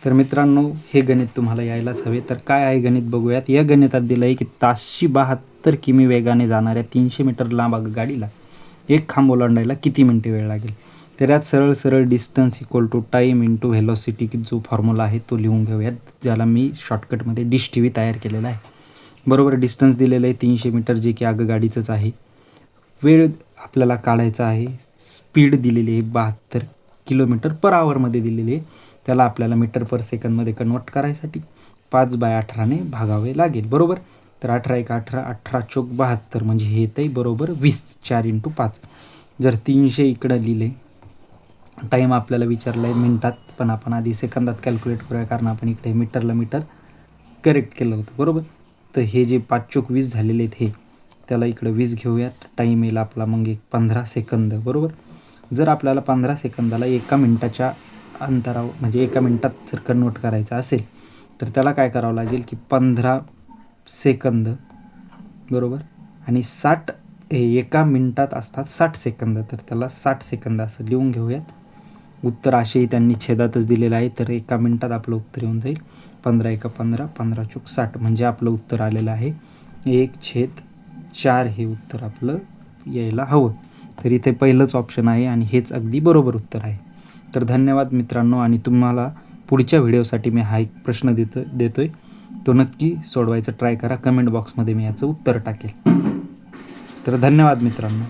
तर मित्रांनो, हे गणित तुम्हाला यायलाच हवे. तर काय आहे गणित बघूयात. या गणितात दिलं आहे की ताशी 72 किमी वेगाने जाणाऱ्या 300 मीटर लांब गाडीला एक खांब ओलांडायला किती मिनिटे वेळ लागेल. तर यात सरळ सरळ distance equal to time into velocity जो फॉर्म्युला आहे तो लिहून घेऊयात, ज्याला मी शॉर्टकटमध्ये डिश टी व्ही तयार केलेला आहे. बरोबर, डिस्टन्स दिलेलं आहे 300 मीटर, जे की आगगाडीचंच आहे. वेळ आपल्याला काढायचा आहे. स्पीड दिलेली आहे 72 किलोमीटर पर आवरमध्ये दिलेली आहे. त्याला आपल्याला मीटर पर सेकंदमध्ये कन्वर्ट करायसाठी 5/18ने भागावे लागेल. बरोबर, तर 18 × 18, 18 चोक 72, म्हणजे हे येतं आहे बरोबर 20. 4 × 5. जर 300 इकडं लिहिले, टाईम आपल्याला विचारला आहे मिनटात, पण आपण आधी सेकंदात कॅल्क्युलेट करूया, कारण आपण इकडे मीटरला मीटर करेक्ट केलं होतं. बरोबर, तर हे जे 5 चोक 20 झालेले आहेत, हे त्याला इकडं 20 घेऊयात. टाईम येईल आपला मग एक 15 सेकंद. बरोबर, जर आपल्याला 15 सेकंदाला एका मिनटाच्या अंतरावर, म्हणजे एका मिनटात जर कन्वर्ट करायचं असेल, तर त्याला काय करावं लागेल की 15 सेकंद. बरोबर, आणि 60 हे एका मिनटात असतात 60 सेकंद, तर त्याला 60 सेकंद असं लिहून घेऊयात. उत्तर असेही त्यांनी छेदातच दिलेलं आहे, तर एका मिनटात आपलं उत्तर येऊन जाईल 15 × 15, 15 चोक 60, म्हणजे आपलं उत्तर आलेलं आहे 1/4. हे उत्तर आपलं यायला हवं. तर इथे पहिलंच ऑप्शन आहे आणि हेच अगदी बरोबर उत्तर आहे. तर धन्यवाद मित्रांनो, आणि तुम्हाला पुढच्या व्हिडिओसाठी मी हा एक प्रश्न देतोय, तो नक्की सोडवायचा ट्राय करा. कमेंट बॉक्समध्ये मी याचं उत्तर टाकेल. तर धन्यवाद मित्रांनो.